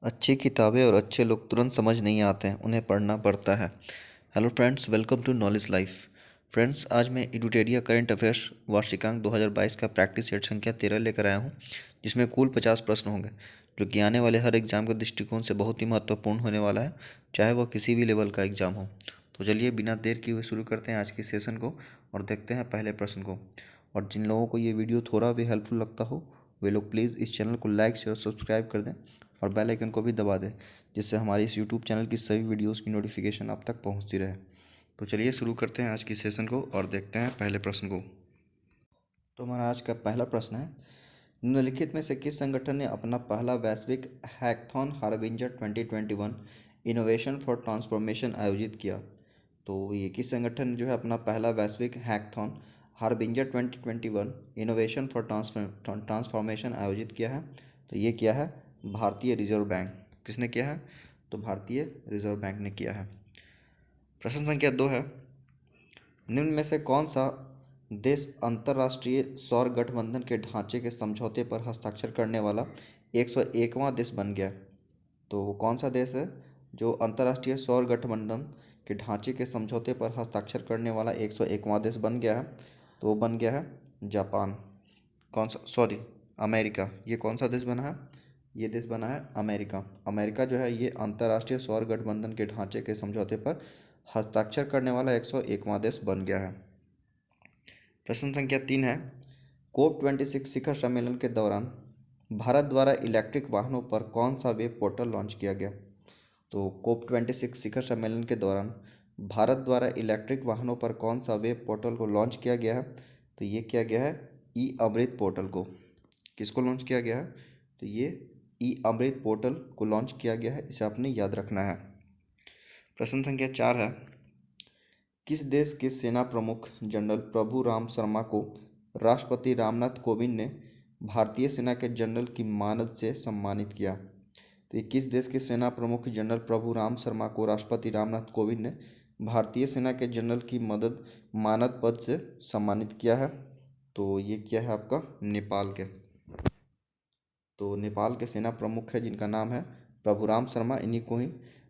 अच्छी किताबें और अच्छे लोग तुरंत समझ नहीं आते हैं, उन्हें पढ़ना पड़ता है। Hello friends, welcome to knowledge life. Friends, आज मैं एडुटेरिया करंट अफेयर्स वार्षिकांक 2022 का प्रैक्टिस सेट संख्या 13 लेकर आया हूं, जिसमें कुल 50 प्रश्न होंगे, जो कि आने वाले हर एग्जाम के दृष्टिकोण से बहुत ही महत्वपूर्ण होने वाला है, चाहे वह किसी भी लेवल का एग्जाम हो। तो चलिए बिना देर किए हुए शुरू करते हैं आज की सेशन को और देखते हैं पहले प्रश्न को। और जिन लोगों को ये वीडियो थोड़ा भी हेल्पफुल लगता हो, वे लोग प्लीज़ इस चैनल को लाइक शेयर सब्सक्राइब कर दें और बेल आइकन को भी दबा दें, जिससे हमारी इस यूट्यूब चैनल की सभी वीडियोस की नोटिफिकेशन आप तक पहुंचती रहे। तो चलिए शुरू करते हैं आज की सेशन को और देखते हैं पहले प्रश्न को। तो हमारा आज का पहला प्रश्न है, निम्नलिखित में से किस संगठन ने अपना पहला वैश्विक hackathon harbinger 2021 innovation for transformation आयोजित किया? तो ये किस संगठन ने जो है अपना पहला वैश्विक hackathon harbinger 2021 innovation for transformation आयोजित किया है? तो ये किया है भारतीय रिजर्व बैंक। किसने किया है? तो भारतीय रिजर्व बैंक ने किया है। प्रश्न संख्या 2 है, निम्न में से कौन सा देश अंतर्राष्ट्रीय सौर गठबंधन के ढांचे के समझौते पर हस्ताक्षर करने वाला 101वां देश बन गया? तो वो कौन सा देश है जो अंतर्राष्ट्रीय सौर गठबंधन के ढांचे के समझौते पर हस्ताक्षर करने वाला 101वां देश बन गया है? तो वो बन गया है जापान। कौन सा, सॉरी, अमेरिका। ये कौन सा देश बना है? ये देश बना है अमेरिका। अमेरिका जो है ये अंतर्राष्ट्रीय सौर गठबंधन के ढांचे के समझौते पर हस्ताक्षर करने वाला 101वां देश बन गया है। प्रश्न संख्या 3 है, COP26 शिखर सम्मेलन के दौरान भारत द्वारा इलेक्ट्रिक वाहनों पर कौन सा वेब पोर्टल लॉन्च किया गया? तो COP26 शिखर सम्मेलन के दौरान भारत द्वारा इलेक्ट्रिक वाहनों पर कौन सा वेब पोर्टल को लॉन्च किया गया है? तो ये किया गया है ई अमृत पोर्टल को। किसको लॉन्च किया गया है? तो ये ई अमृत पोर्टल को लॉन्च किया गया है, इसे आपने याद रखना है। प्रश्न संख्या 4 है, किस देश के सेना प्रमुख जनरल प्रभु राम शर्मा को राष्ट्रपति रामनाथ कोविंद ने भारतीय सेना के जनरल की मानद से सम्मानित किया? तो ये किस देश के सेना प्रमुख जनरल प्रभु राम शर्मा को राष्ट्रपति रामनाथ कोविंद ने भारतीय सेना के जनरल की मदद मानद पद से सम्मानित किया है? तो ये किया है आपका नेपाल के। तो नेपाल के सेना प्रमुख है जिनका नाम है प्रभुराम शर्मा, इन्हीं को ही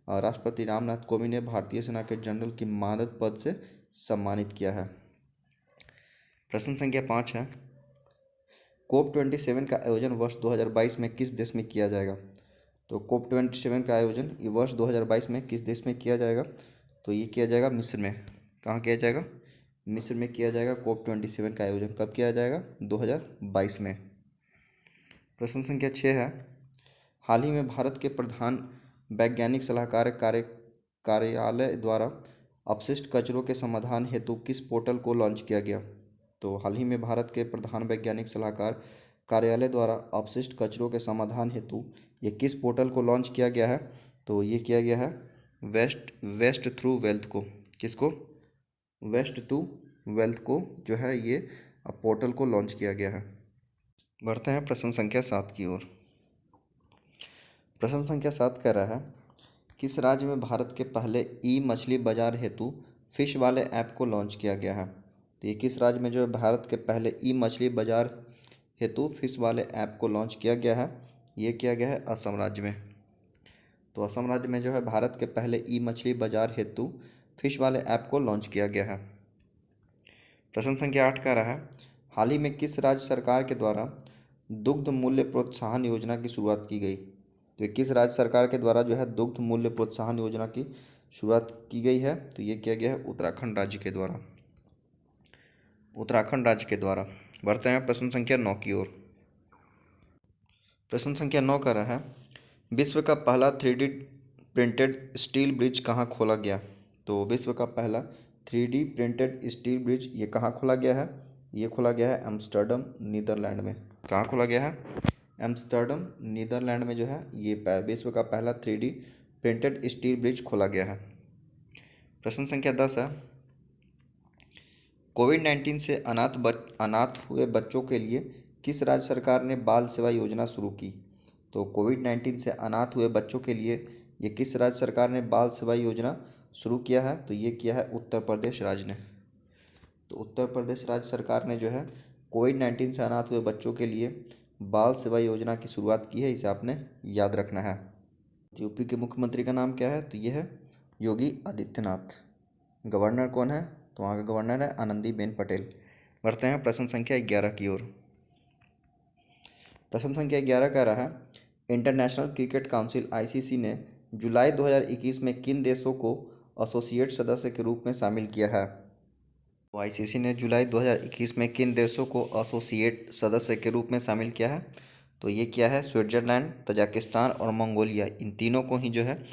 राष्ट्रपति रामनाथ कोविंद ने भारतीय सेना के जनरल की मानद पद से सम्मानित किया है। प्रश्न संख्या 5 है, COP27 का आयोजन वर्ष 2022 में किस देश में किया जाएगा? तो COP27 का आयोजन वर्ष 2022 में किस देश में किया जाएगा? तो ये किया जाएगा मिस्र में। कहाँ किया जाएगा? मिस्र में किया जाएगा। COP27 का आयोजन कब किया जाएगा? 2022 में। प्रश्न संख्या 6 है, हाल ही में भारत के प्रधान वैज्ञानिक सलाहकार कार्यालय द्वारा अपशिष्ट कचरों के समाधान हेतु किस पोर्टल को लॉन्च किया गया? तो हाल ही में भारत के प्रधान वैज्ञानिक सलाहकार कार्यालय द्वारा अपशिष्ट कचरों के समाधान हेतु ये किस पोर्टल को लॉन्च किया गया है? तो ये किया गया है वेस्ट वेस्ट थ्रू वेल्थ को। किसको? वेस्ट टू वेल्थ को जो है ये पोर्टल को लॉन्च किया गया है। बढ़ते हैं प्रश्न संख्या 7 की ओर। प्रश्न संख्या 7 कह रहा है, किस राज्य में भारत के पहले ई मछली बाजार हेतु फिश वाले ऐप को लॉन्च किया गया है? तो ये किस राज्य में जो है भारत के पहले ई मछली बाजार हेतु फिश वाले ऐप को लॉन्च किया गया है? ये किया गया है असम राज्य में। तो असम राज्य में जो है भारत के पहले ई मछली बाजार हेतु फिश वाले ऐप को लॉन्च किया गया है। प्रश्न संख्या 8 कह रहा है, हाल ही में किस राज्य सरकार के द्वारा दुग्ध मूल्य प्रोत्साहन योजना की शुरुआत की गई? तो किस राज्य सरकार के द्वारा जो है दुग्ध मूल्य प्रोत्साहन योजना की शुरुआत की गई है? तो ये किया गया है उत्तराखंड राज्य के द्वारा। उत्तराखंड राज्य के द्वारा। बढ़ते हैं प्रश्न संख्या 9 की ओर। प्रश्न संख्या 9 का रहा है, विश्व का पहला 3D प्रिंटेड स्टील ब्रिज कहाँ खोला गया? तो विश्व का पहला 3D प्रिंटेड स्टील ब्रिज ये कहाँ खोला गया है? ये खोला गया है एम्स्टर्डम नीदरलैंड में। कहाँ खोला गया है? एम्स्टर्डम नीदरलैंड में जो है ये विश्व का पहला 3D प्रिंटेड स्टील ब्रिज खोला गया है। प्रश्न संख्या 10 है, कोविड-19 से अनाथ हुए बच्चों के लिए किस राज्य सरकार ने बाल सेवा योजना शुरू की? तो कोविड-19 से अनाथ हुए बच्चों के लिए ये किस राज्य सरकार ने बाल सेवा योजना शुरू किया है? तो ये किया है उत्तर प्रदेश राज्य ने। तो उत्तर प्रदेश राज्य सरकार ने जो है कोविड-19 से अनाथ हुए बच्चों के लिए बाल सेवा योजना की शुरुआत की है, इसे आपने याद रखना है। यूपी के मुख्यमंत्री का नाम क्या है? तो ये है योगी आदित्यनाथ। गवर्नर कौन है? तो वहाँ का गवर्नर है आनंदीबेन पटेल। बढ़ते हैं प्रश्न संख्या 11 की ओर। प्रश्न संख्या 11 कह रहा है, इंटरनेशनल क्रिकेट काउंसिल आईसीसी ने जुलाई 2021 में किन देशों को एसोसिएट सदस्य के रूप में शामिल किया है? तो आईसीसी ने जुलाई 2021 में किन देशों को एसोसिएट सदस्य के रूप में शामिल किया है? तो ये क्या है? स्विट्जरलैंड, तजाकिस्तान और मंगोलिया, इन तीनों को ही जो है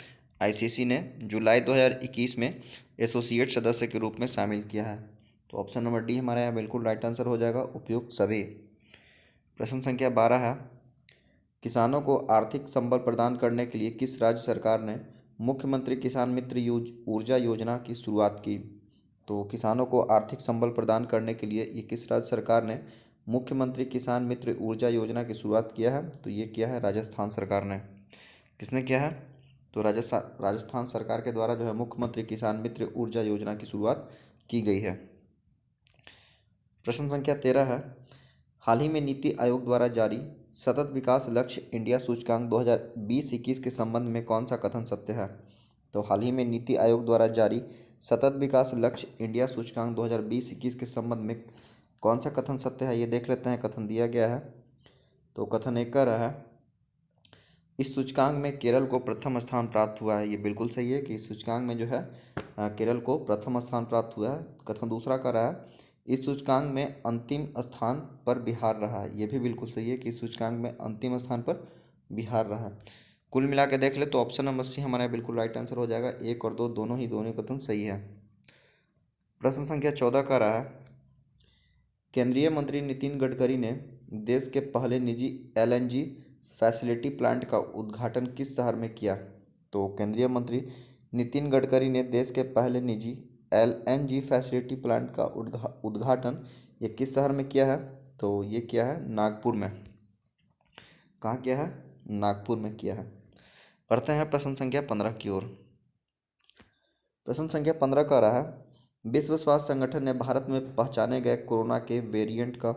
आईसीसी ने जुलाई 2021 में एसोसिएट सदस्य के रूप में शामिल किया है। तो ऑप्शन नंबर डी हमारा यहाँ बिल्कुल राइट आंसर हो जाएगा, उपयुक्त सभी। प्रश्न संख्या 12 है, किसानों को आर्थिक संबल प्रदान करने के लिए किस राज्य सरकार ने मुख्यमंत्री किसान मित्र ऊर्जा योजना की शुरुआत की? तो किसानों को आर्थिक संबल प्रदान करने के लिए ये किस राज्य सरकार ने मुख्यमंत्री किसान मित्र ऊर्जा योजना की शुरुआत किया है? तो ये किया है राजस्थान सरकार ने। किसने किया है? तो राजस्थान सरकार के द्वारा जो है मुख्यमंत्री किसान मित्र ऊर्जा योजना की शुरुआत की गई है। प्रश्न संख्या 13 है, हाल ही में नीति आयोग द्वारा जारी सतत विकास लक्ष्य इंडिया सूचकांक 2020-21 के संबंध में कौन सा कथन सत्य है? तो हाल ही में नीति आयोग द्वारा जारी सतत विकास लक्ष्य इंडिया सूचकांक 2020-21 के संबंध में कौन सा कथन सत्य है, ये देख लेते हैं। कथन दिया गया है, तो कथन एक कह रहा है, इस सूचकांक में केरल को प्रथम स्थान प्राप्त हुआ है। ये बिल्कुल सही है कि इस सूचकांक में जो है केरल को प्रथम स्थान प्राप्त हुआ है। कथन दूसरा कह रहा है, इस सूचकांक में अंतिम स्थान पर बिहार रहा है। ये भी बिल्कुल सही है कि इस सूचकांक में अंतिम स्थान पर बिहार रहा है। कुल मिला के देख ले तो ऑप्शन नंबर सी हमारा बिल्कुल राइट आंसर हो जाएगा। एक और दो दोनों कथन सही है। प्रश्न संख्या 14 का रहा है, केंद्रीय मंत्री नितिन गडकरी ने देश के पहले निजी एलएनजी फैसिलिटी प्लांट का उद्घाटन किस शहर में किया? तो केंद्रीय मंत्री नितिन गडकरी ने देश के पहले निजी एलएनजी फैसिलिटी प्लांट का उद्घाटन ये किस शहर में किया है? तो ये किया है नागपुर में। कहाँ किया है? नागपुर में किया है। पढ़ते हैं प्रश्न संख्या 15 की ओर। प्रश्न संख्या 15 का रहा है, विश्व स्वास्थ्य संगठन ने भारत में पहचाने गए कोरोना के वेरिएंट का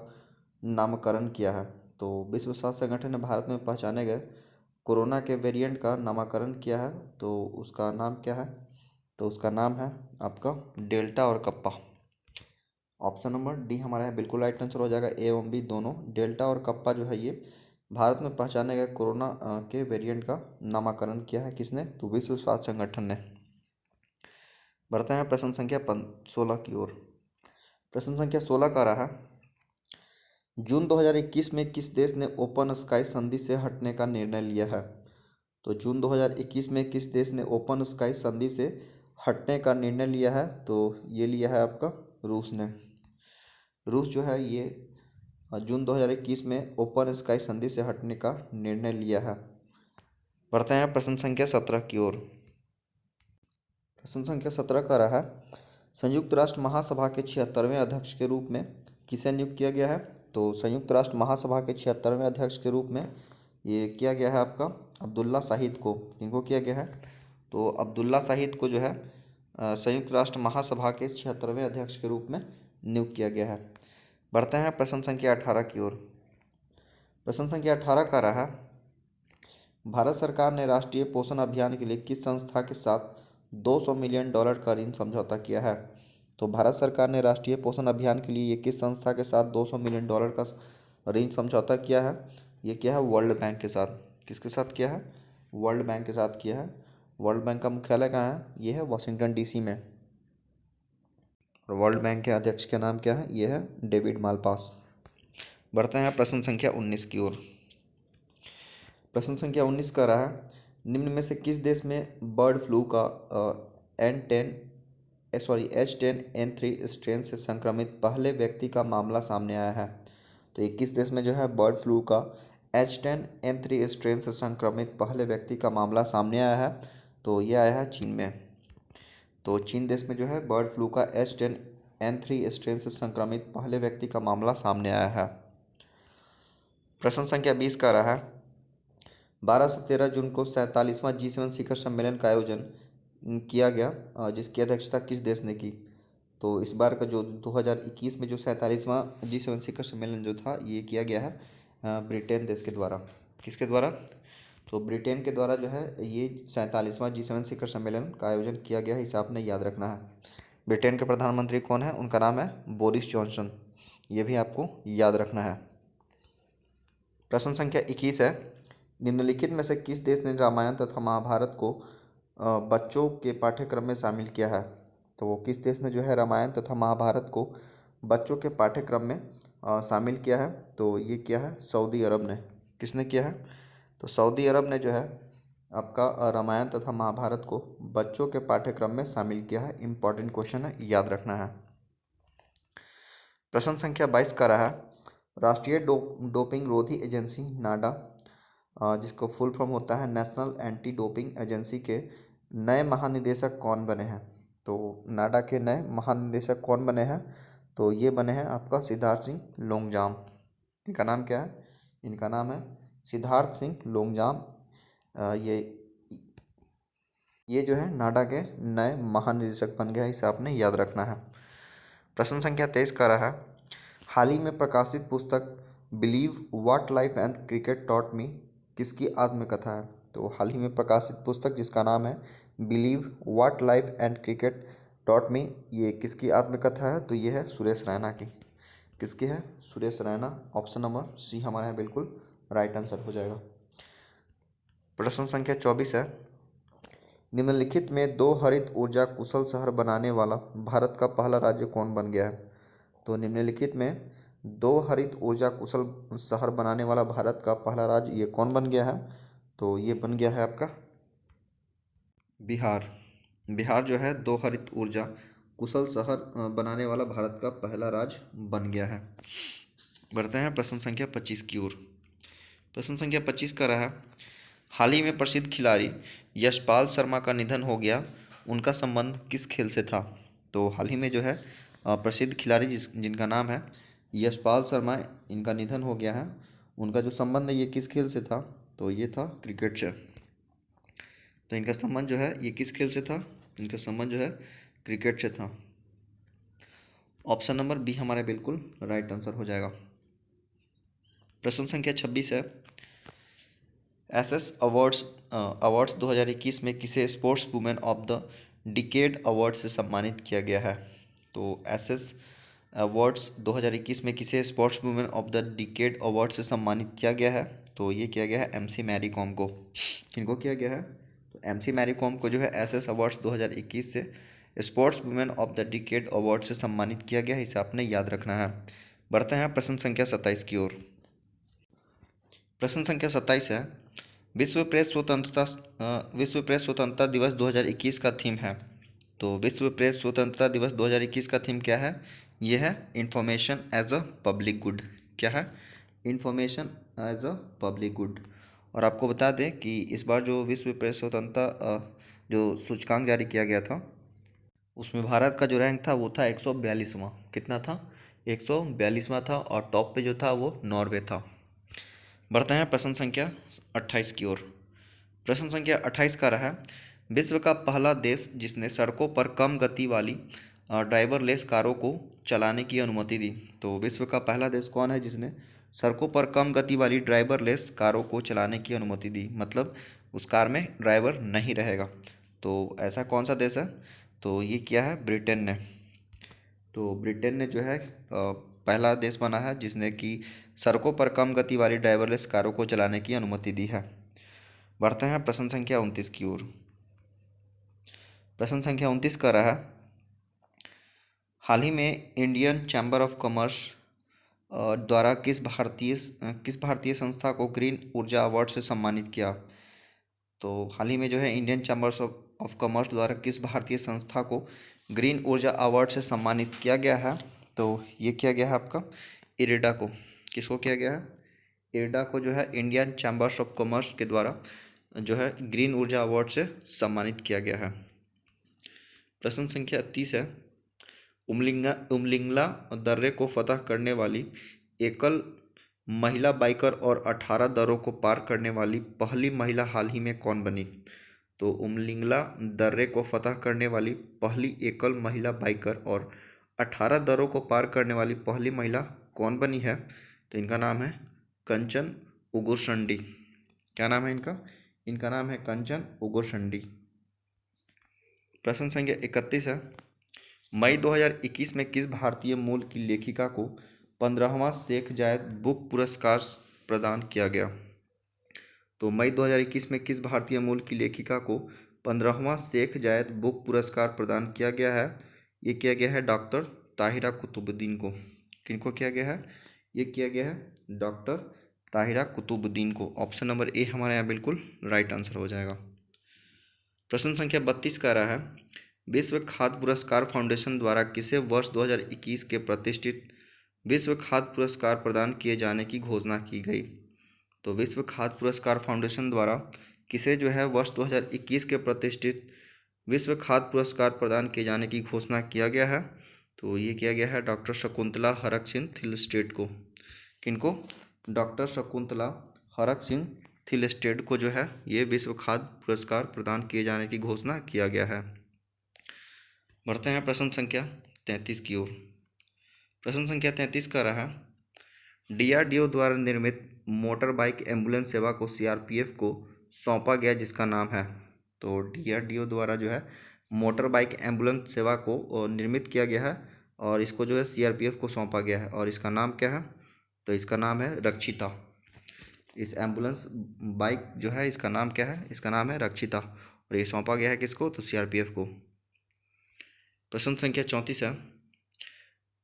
नामकरण किया है। तो विश्व स्वास्थ्य संगठन ने भारत में पहचाने गए कोरोना के वेरिएंट का नामकरण किया है। तो उसका नाम क्या है? तो उसका नाम है आपका डेल्टा और कप्पा। ऑप्शन नंबर डी हमारा है बिल्कुल राइट आंसर हो जाएगा। ए एवं बी दोनों, डेल्टा और कप्पा जो है ये भारत में पहचाने गए कोरोना के वेरिएंट का नामकरण किया है। किसने? तो विश्व स्वास्थ्य संगठन ने। बढ़ते हैं प्रश्न संख्या 16 की ओर। प्रश्न संख्या 16 का रहा, जून 2021 में किस देश ने ओपन स्काई संधि से हटने का निर्णय लिया है? तो जून 2021 में किस देश ने ओपन स्काई संधि से हटने का निर्णय लिया है? तो ये लिया है आपका रूस ने। रूस जो है ये जून 2021 में ओपन स्काई संधि से हटने का निर्णय लिया है। बढ़ते हैं प्रश्न संख्या 17 की ओर। प्रश्न संख्या 17 का रहा है, संयुक्त राष्ट्र महासभा के 76वें अध्यक्ष के रूप में किसे नियुक्त किया गया है? तो संयुक्त राष्ट्र महासभा के 76वें अध्यक्ष के रूप में ये किया गया है आपका अब्दुल्ला शाहिद को। इनको किया गया है? तो अब्दुल्ला शाहिद को जो है संयुक्त राष्ट्र महासभा के 76वें अध्यक्ष के रूप में नियुक्त किया गया है। बढ़ते हैं प्रश्न संख्या 18 की ओर। प्रश्न संख्या 18 का रहा, भारत सरकार ने राष्ट्रीय पोषण अभियान के लिए किस संस्था के साथ $200 मिलियन का ऋण समझौता किया है? तो भारत सरकार ने राष्ट्रीय पोषण अभियान के लिए ये किस संस्था के साथ $200 मिलियन का ऋण समझौता किया है? ये किया है वर्ल्ड बैंक के साथ। किसके साथ किया है? वर्ल्ड बैंक के साथ किया है। वर्ल्ड बैंक का मुख्यालय कहाँ है? ये है वाशिंगटन डीसी में। और वर्ल्ड बैंक के अध्यक्ष का नाम क्या है? ये है डेविड मालपास। बढ़ते हैं प्रश्न संख्या 19 की ओर। प्रश्न संख्या 19 का रहा है, निम्न में से किस देश में बर्ड फ्लू का H10N3 स्ट्रेन से संक्रमित पहले व्यक्ति का मामला सामने आया है? तो ये किस देश में जो है बर्ड फ्लू का H10N3 स्ट्रेन से संक्रमित पहले व्यक्ति का मामला सामने आया है? तो ये आया है चीन में। तो चीन देश में जो है बर्ड फ्लू का H10N3 स्ट्रेन से संक्रमित पहले व्यक्ति का मामला सामने आया है। प्रश्न संख्या 20 का रहा है, 12 से 13 जून को 47वां G7 शिखर सम्मेलन का आयोजन किया गया, जिसकी अध्यक्षता किस देश ने की? तो इस बार का जो 2021 में जो 47वां G7 शिखर सम्मेलन जो था ये किया गया है ब्रिटेन देश के द्वारा। किसके द्वारा? तो ब्रिटेन के द्वारा जो है ये 47वां G7 शिखर सम्मेलन का आयोजन किया गया है, इसे आपने याद रखना है। ब्रिटेन के प्रधानमंत्री कौन है? उनका नाम है बोरिस जॉनसन। ये भी आपको याद रखना है। प्रश्न संख्या 21 है, निम्नलिखित में से किस देश ने रामायण तथा महाभारत को बच्चों के पाठ्यक्रम में शामिल किया है? तो वो किस देश ने जो है रामायण तथा महाभारत को बच्चों के पाठ्यक्रम में शामिल किया है? तो ये किया है सऊदी अरब ने। किसने किया है? तो सऊदी अरब ने जो है आपका रामायण तथा महाभारत को बच्चों के पाठ्यक्रम में शामिल किया है। इम्पॉर्टेंट क्वेश्चन है, याद रखना है। प्रश्न संख्या 22 का रहा है, राष्ट्रीय डोपिंग रोधी एजेंसी नाडा, जिसको फुल फॉर्म होता है नेशनल एंटी डोपिंग एजेंसी, के नए महानिदेशक कौन बने हैं? तो नाडा के नए महानिदेशक कौन बने हैं? तो ये बने हैं आपका सिद्धार्थ सिंह लोंगजाम। इनका नाम क्या है? इनका नाम है सिद्धार्थ सिंह लोंगजाम। ये जो है नाडा के नए महानिदेशक बन गया, इसे आपने याद रखना है। प्रश्न संख्या 23 का रहा है, हाल ही में प्रकाशित पुस्तक believe what life and cricket taught me किसकी आत्मकथा है? तो हाल ही में प्रकाशित पुस्तक जिसका नाम है believe what life and cricket taught me, ये किसकी आत्मकथा है? तो ये है सुरेश रैना की। किसकी है? Suresh Raina. Option number C हमारा है बिल्कुल राइट आंसर हो जाएगा। प्रश्न संख्या 24 है, निम्नलिखित में दो हरित ऊर्जा कुशल शहर बनाने वाला भारत का पहला राज्य कौन बन गया है? तो निम्नलिखित में दो हरित ऊर्जा कुशल शहर बनाने वाला भारत का पहला राज्य ये कौन बन गया है? तो ये बन गया है आपका बिहार। बिहार जो है दो हरित ऊर्जा कुशल शहर बनाने वाला भारत का पहला राज्य बन गया है। बढ़ते हैं प्रश्न संख्या 25 की ओर। प्रश्न संख्या 25 का रहा है, हाल ही में प्रसिद्ध खिलाड़ी यशपाल शर्मा का निधन हो गया, उनका संबंध किस खेल से था? तो हाल ही में जो है प्रसिद्ध खिलाड़ी जिनका नाम है यशपाल शर्मा, इनका निधन हो गया है। उनका जो संबंध है ये किस खेल से था? तो ये था क्रिकेट से। तो इनका संबंध जो है ये किस खेल से था? इनका संबंध जो है क्रिकेट से था। ऑप्शन नंबर बी हमारा बिल्कुल राइट आंसर हो जाएगा। प्रश्न संख्या 26 है, एसएस अवार्ड्स 2021 में किसे sports women of the decade award से सम्मानित किया गया है? तो एसएस अवार्ड्स 2021 में किसे sports women of the decade award से सम्मानित किया गया है? तो ये किया गया है एमसी मैरी कॉम को। किनको किया गया है? तो एमसी मैरी कॉम को जो है एसएस अवार्ड्स 2021 से sports women of the decade award से सम्मानित किया गया है, इसे आपने याद रखना है। बढ़ते हैं प्रश्न संख्या 27 की ओर। प्रश्न संख्या 27 है, विश्व प्रेस स्वतंत्रता दिवस 2021 का थीम है। तो विश्व प्रेस स्वतंत्रता दिवस 2021 का थीम क्या है? ये है information as a public good. क्या है? Information as a public good. और आपको बता दें कि इस बार जो विश्व प्रेस स्वतंत्रता जो सूचकांक जारी किया गया था, उसमें भारत का जो रैंक था वो था 142वां। कितना था? 142वां था। और टॉप पे जो था वो नॉर्वे था। बढ़ते हैं प्रश्न संख्या 28 की ओर। प्रश्न संख्या 28 का रहा है, विश्व का पहला देश जिसने सड़कों पर कम गति वाली ड्राइवरलेस कारों को चलाने की अनुमति दी। तो विश्व का पहला देश कौन है जिसने सड़कों पर कम गति वाली ड्राइवरलेस कारों को चलाने की अनुमति दी? मतलब उस कार में ड्राइवर नहीं रहेगा। तो ऐसा कौन सा देश है? तो ये क्या है? ब्रिटेन ने। तो ब्रिटेन ने जो है पहला देश बना है जिसने कि सड़कों पर कम गति वाली ड्राइवरलेस कारों को चलाने की अनुमति दी है। बढ़ते हैं प्रश्न संख्या 29 की ओर। प्रश्न संख्या 29 का रहा, हाल ही में इंडियन चैम्बर ऑफ कॉमर्स द्वारा किस भारतीय संस्था को ग्रीन ऊर्जा अवार्ड से सम्मानित किया? तो हाल ही में जो है इंडियन चैम्बर्स ऑफ कॉमर्स द्वारा किस भारतीय संस्था को ग्रीन ऊर्जा अवार्ड से सम्मानित किया गया है? तो ये किया गया है आपका इरेडा को। किसको किया गया है? इरेडा को जो है इंडियन चैम्बर्स ऑफ कॉमर्स के द्वारा जो है ग्रीन ऊर्जा अवार्ड से सम्मानित किया गया है। प्रश्न संख्या 30 है, उमलिंगला दर्रे को फतह करने वाली एकल महिला बाइकर और 18 दर्रों को पार करने वाली पहली महिला हाल ही में कौन बनी? तो उमलिंगला दर्रे को फतह करने वाली पहली एकल महिला बाइकर और 18 दर्रों को पार करने वाली पहली महिला कौन बनी है? तो इनका नाम है कंचन उगुरशंडी। क्या नाम है इनका? इनका नाम है कंचन उगोशंडी। प्रश्न संख्या 31 है, मई 2021 में किस भारतीय मूल की लेखिका को 15वां शेख जायद बुक पुरस्कार प्रदान किया गया? तो मई 2021 में किस भारतीय मूल की लेखिका को 15वां शेख जायद बुक पुरस्कार प्रदान किया गया है? ये किया गया है डॉक्टर ताहिरा कुतुबुद्दीन को। किनको किया गया है? ये किया गया है डॉक्टर ताहिरा कुतुबुद्दीन को। ऑप्शन नंबर ए हमारे यहाँ बिल्कुल राइट आंसर हो जाएगा। प्रश्न संख्या 32 कह रहा है, विश्व खाद्य पुरस्कार फाउंडेशन द्वारा किसे वर्ष 2021 के प्रतिष्ठित विश्व खाद्य पुरस्कार प्रदान किए जाने की घोषणा की गई? तो विश्व खाद्य पुरस्कार फाउंडेशन द्वारा किसे जो है वर्ष 2021 के प्रतिष्ठित विश्व खाद्य पुरस्कार प्रदान किए जाने की घोषणा किया गया है? तो ये किया गया है डॉक्टर शकुंतला हरक सिंह थिलस्टेड को। किनको? डॉक्टर शकुंतला हरक सिंह थिलस्टेड को जो है ये विश्व खाद्य पुरस्कार प्रदान किए जाने की घोषणा किया गया है। बढ़ते हैं प्रश्न संख्या 33 की ओर। प्रश्न संख्या 33 का रहा, डीआरडीओ द्वारा निर्मित मोटर बाइक एम्बुलेंस सेवा को सीआरपीएफ को सौंपा गया जिसका नाम है? तो डीआरडीओ द्वारा जो है मोटर बाइक एम्बुलेंस सेवा को निर्मित किया गया है और इसको जो है सीआरपीएफ को सौंपा गया है और इसका नाम क्या है? तो इसका नाम है रक्षिता। इस एम्बुलेंस बाइक जो है इसका नाम क्या है? इसका नाम है रक्षिता और ये सौंपा गया है किसको? तो सीआरपीएफ को। प्रश्न संख्या 34 है,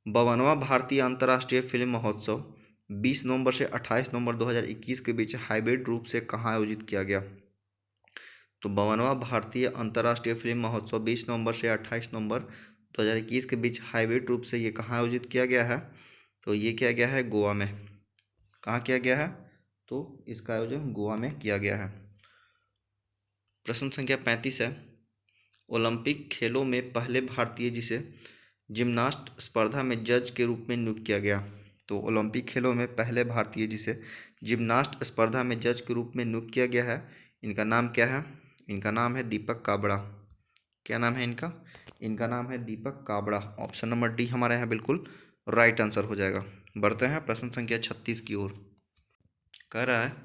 52वां भारतीय अंतर्राष्ट्रीय फिल्म महोत्सव 20 नवंबर से 28 नवंबर 2021 के बीच हाइब्रिड रूप से कहाँ आयोजित किया गया? तो 52वां भारतीय अंतर्राष्ट्रीय फिल्म महोत्सव 20 नवंबर से 28 नवंबर 2021 के बीच हाइब्रिड रूप से ये कहाँ आयोजित किया गया है? तो ये किया गया है गोवा में। कहाँ किया गया है? तो इसका आयोजन गोवा में किया गया है। प्रश्न संख्या 35 है, ओलंपिक खेलों में पहले भारतीय जिसे जिम्नास्ट स्पर्धा में जज के रूप में नियुक्त किया गया? तो ओलंपिक खेलों में पहले भारतीय जिसे जिम्नास्ट स्पर्धा में जज के रूप में नियुक्त किया गया है, इनका नाम क्या है? इनका नाम है दीपक काबड़ा। क्या नाम है इनका? इनका नाम है दीपक काबड़ा। ऑप्शन नंबर डी हमारे यहाँ बिल्कुल राइट आंसर हो जाएगा। बढ़ते हैं प्रश्न संख्या 36 की ओर। कह रहा है,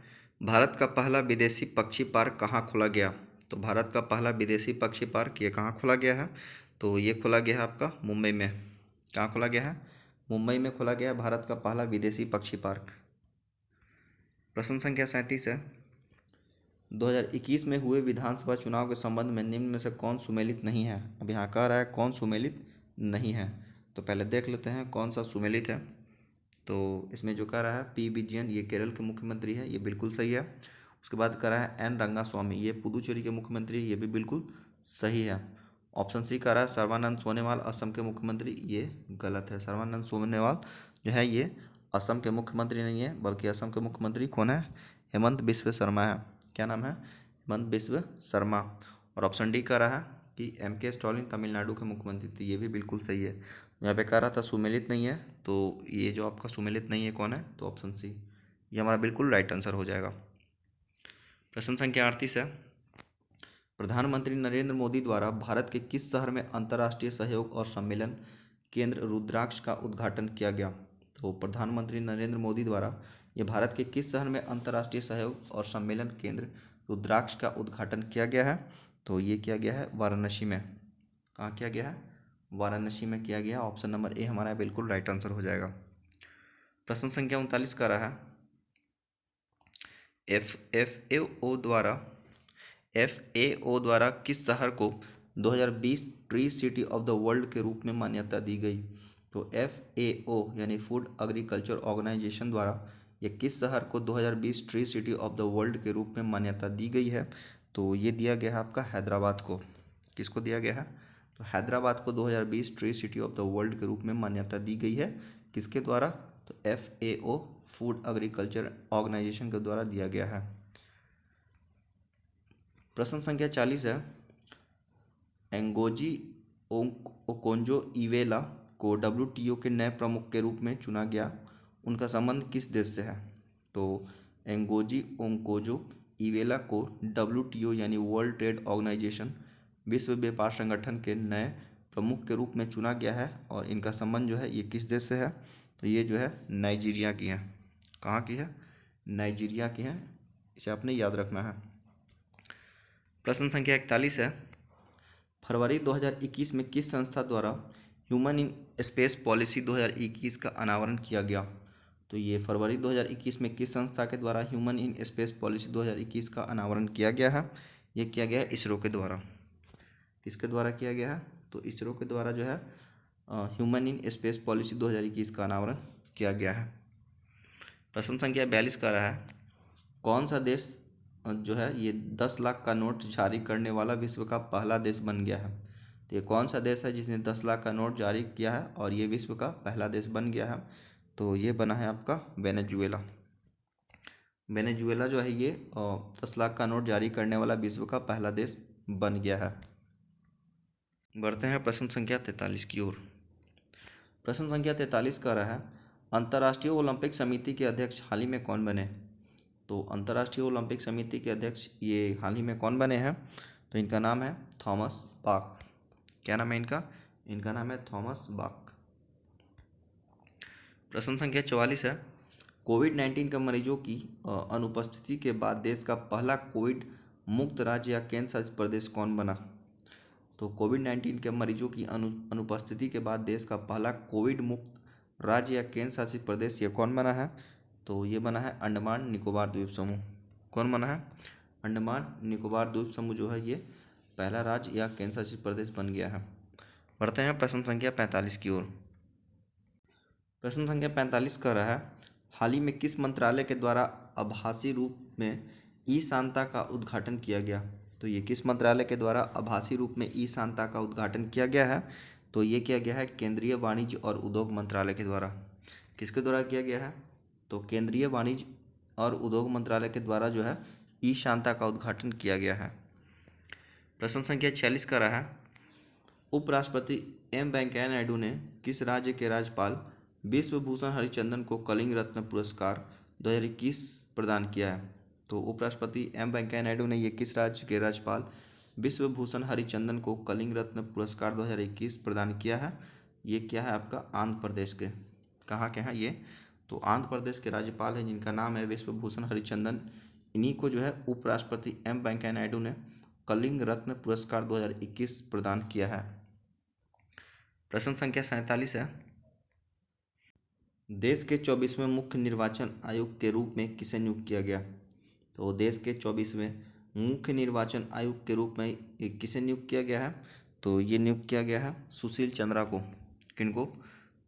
भारत का पहला विदेशी पक्षी पार्क कहाँ खोला गया? तो भारत का पहला विदेशी पक्षी पार्क ये कहाँ खोला गया है? तो ये खोला गया है आपका मुंबई में। कहाँ खोला गया है? मुंबई में खोला गया है भारत का पहला विदेशी पक्षी पार्क। प्रश्न संख्या 37 है, 2021 में हुए विधानसभा चुनाव के संबंध में निम्न में से कौन सुमेलित नहीं है? अब यहाँ कह रहा है कौन सुमेलित नहीं है, तो पहले देख लेते हैं कौन सा सुमेलित है। तो इसमें जो कह रहा है पी विजयन ये केरल के मुख्यमंत्री है, ये बिल्कुल सही है। उसके बाद कह रहा है एन रंगास्वामी ये पुदुचेरी के मुख्यमंत्री, ये भी बिल्कुल सही है। ऑप्शन सी कह रहा है सर्बानंद सोनोवाल असम के मुख्यमंत्री, ये गलत है। सर्बानंद सोनोवाल जो है ये असम के मुख्यमंत्री नहीं है, बल्कि असम के मुख्यमंत्री कौन है? हेमंत बिस्व शर्मा है। क्या नाम है? हेमंत बिस्व शर्मा। और ऑप्शन डी कह रहा है कि एम के स्टालिन तमिलनाडु के मुख्यमंत्री थे, ये भी बिल्कुल सही है। यहाँ पे कह रहा था सुमेलित नहीं है, तो ये जो आपका सुमेलित नहीं है कौन है? तो ऑप्शन सी ये हमारा बिल्कुल राइट आंसर हो जाएगा। प्रश्न संख्या 38 है, प्रधानमंत्री नरेंद्र मोदी द्वारा भारत के किस शहर में अंतर्राष्ट्रीय सहयोग और सम्मेलन केंद्र रुद्राक्ष का उद्घाटन किया गया? तो प्रधानमंत्री नरेंद्र मोदी द्वारा ये भारत के किस शहर में अंतर्राष्ट्रीय सहयोग और सम्मेलन केंद्र रुद्राक्ष का उद्घाटन किया गया है? तो ये किया गया है वाराणसी में। कहाँ किया गया है? वाराणसी में किया गया। ऑप्शन नंबर ए हमारा बिल्कुल राइट आंसर हो जाएगा। प्रश्न संख्या 39 का रहा है, एफ ए ओ द्वारा किस शहर को 2020 tree city of the world के रूप में मान्यता दी गई? तो FAO यानी फूड एग्रीकल्चर ऑर्गेनाइजेशन द्वारा ये किस शहर को 2020 tree city of the world के रूप में मान्यता दी गई है? तो ये दिया गया है आपका हैदराबाद को। किसको दिया गया है? तो हैदराबाद को 2020 tree city of the world के रूप में मान्यता दी गई है। किसके द्वारा? तो FAO फूड एग्रीकल्चर ऑर्गेनाइजेशन के द्वारा दिया गया है। प्रश्न संख्या 40 है, एंगोजी ओकोंजो इवेला को WTO के नए प्रमुख के रूप में चुना गया, उनका संबंध किस देश से है? तो एंगोजी ओकोंजो इवेला को WTO यानी वर्ल्ड ट्रेड ऑर्गेनाइजेशन विश्व व्यापार संगठन के नए प्रमुख के रूप में चुना गया है और इनका संबंध जो है ये किस देश से है? तो ये जो है नाइजीरिया की है। कहाँ की है? नाइजीरिया की है, इसे आपने याद रखना है। प्रश्न संख्या 41 है, फरवरी 2021 में किस संस्था द्वारा ह्यूमन इन स्पेस पॉलिसी 2021 का अनावरण किया गया? तो ये फरवरी 2021 में किस संस्था के द्वारा ह्यूमन इन स्पेस पॉलिसी 2021 का अनावरण किया गया है? ये किया गया है इसरो के द्वारा। किसके द्वारा किया गया है? तो इसरो के द्वारा जो है ह्यूमन इन स्पेस पॉलिसी 2021 का अनावरण किया गया है। प्रश्न संख्या 42 का रहा है, कौन सा देश जो है ये 10 लाख का नोट जारी करने वाला विश्व का पहला देश बन गया है? तो ये कौन सा देश है जिसने 10 लाख का नोट जारी किया है और ये विश्व का पहला देश बन गया है? तो ये बना है आपका वेनेजुएला। वेनेजुएला जो है ये 10 लाख का नोट जारी करने वाला विश्व का पहला देश बन गया है। बढ़ते हैं प्रश्न संख्या 43 की ओर। प्रश्न संख्या 43 का रहा है, अंतर्राष्ट्रीय ओलंपिक समिति के अध्यक्ष हाल ही में कौन बने? तो अंतर्राष्ट्रीय ओलंपिक समिति के अध्यक्ष ये हाल ही में कौन बने हैं? तो इनका नाम है थॉमस बाक। क्या नाम है इनका? इनका नाम है थॉमस बाक। प्रश्न संख्या 44 है, कोविड-19 के मरीजों की अनुपस्थिति के बाद देश का पहला कोविड मुक्त राज्य या केंद्र शासित प्रदेश कौन बना? तो कोविड-19 के मरीजों की अनुपस्थिति के बाद देश का पहला कोविड मुक्त राज्य या केंद्र शासित प्रदेश ये कौन बना है? तो ये बना है अंडमान निकोबार द्वीप समूह। कौन बना है? अंडमान निकोबार द्वीप समूह जो है ये पहला राज्य या केंद्र शासित प्रदेश बन गया है। बढ़ते हैं प्रश्न संख्या 45 की ओर। प्रश्न संख्या 45 का रहा है, हाल ही में किस मंत्रालय के द्वारा आभासी रूप में ई शांता का उद्घाटन किया गया? तो ये किस मंत्रालय के द्वारा आभासी रूप में ई शांता का उद्घाटन किया गया है? तो ये किया गया है केंद्रीय वाणिज्य और उद्योग मंत्रालय के द्वारा। किसके द्वारा किया गया है? तो केंद्रीय वाणिज्य और उद्योग मंत्रालय के द्वारा जो है ई शांता का उद्घाटन किया गया है। प्रश्न संख्या 46 का रहा है, उपराष्ट्रपति एम वेंकैया नायडू ने किस राज्य के राज्यपाल विश्व भूषण हरिचंदन को कलिंग रत्न पुरस्कार 2021 प्रदान किया है? तो उपराष्ट्रपति एम वेंकैया नायडू ने ये किस राज्य के राज्यपाल विश्व भूषण हरिचंदन को कलिंग रत्न पुरस्कार 2021 प्रदान किया है? ये क्या है आपका? आंध्र प्रदेश के। कहाँ के हैं ये? तो आंध्र प्रदेश के राज्यपाल हैं जिनका नाम है विश्व भूषण हरिचंदन। इन्हीं को जो है उपराष्ट्रपति एम वेंकैया नायडू ने कलिंग रत्न पुरस्कार 2021 प्रदान किया है। प्रश्न संख्या 47 है, देश के 24वें मुख्य निर्वाचन आयुक्त के रूप में किसे नियुक्त किया गया? तो देश के 24वें मुख्य निर्वाचन आयुक्त के रूप में किसे नियुक्त किया गया है? तो ये नियुक्त किया गया है सुशील चंद्रा को। किनको?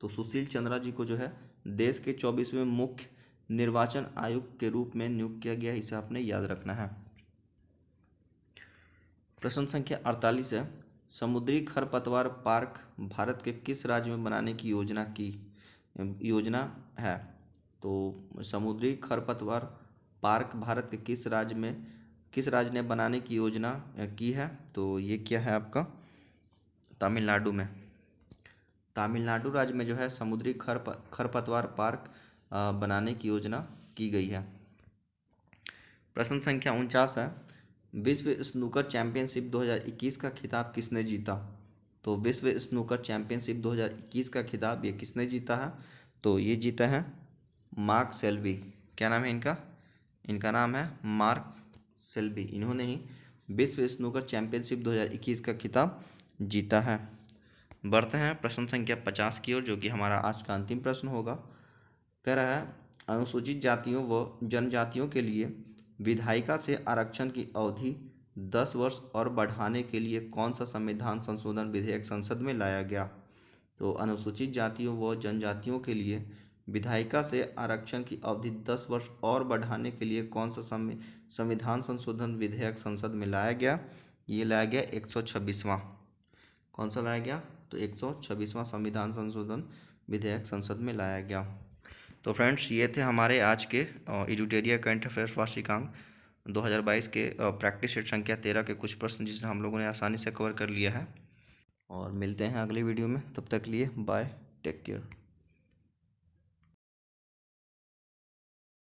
तो सुशील चंद्रा जी को जो है देश के 24वें मुख्य निर्वाचन आयुक्त के रूप में नियुक्त किया गया है। इसे आपने याद रखना है। प्रश्न संख्या 48 है, समुद्री खरपतवार पार्क भारत के किस राज्य में बनाने की योजना है? तो समुद्री खरपतवार पार्क भारत के किस राज्य ने बनाने की योजना की है? तो ये क्या है आपका? तमिलनाडु में। तमिलनाडु राज्य में जो है समुद्री खरपतवार पार्क बनाने की योजना की गई है। प्रश्न संख्या 49 है, विश्व स्नूकर चैंपियनशिप 2021 का खिताब किसने जीता? तो विश्व स्नूकर चैंपियनशिप 2021 का खिताब ये किसने जीता है? तो ये जीता है मार्क सेल्वी। क्या नाम है इनका? इनका नाम है मार्क सेल्वी। इन्होंने ही विश्व स्नूकर चैंपियनशिप 2021 का खिताब जीता है। बढ़ते हैं प्रश्न संख्या 50 की ओर, जो कि हमारा आज का अंतिम प्रश्न होगा। कह रहा है, अनुसूचित जातियों व जनजातियों के लिए विधायिका से आरक्षण की अवधि 10 वर्ष और बढ़ाने के लिए कौन सा संविधान संशोधन विधेयक संसद में लाया गया? तो अनुसूचित जातियों व जनजातियों के लिए विधायिका से आरक्षण की अवधि 10 वर्ष और बढ़ाने के लिए कौन सा संविधान संशोधन विधेयक संसद में लाया गया? ये लाया गया 126वां। कौन सा लाया गया? तो 126वां संविधान संशोधन विधेयक संसद में लाया गया। तो फ्रेंड्स, ये थे हमारे आज के एजुटेरिया करंट अफेयर्स वार्षिकांक 2022 के प्रैक्टिस सेट संख्या 13 के कुछ प्रश्न जिसे हम लोगों ने आसानी से कवर कर लिया है। और मिलते हैं अगली वीडियो में, तब तक लिए बाय, टेक केयर।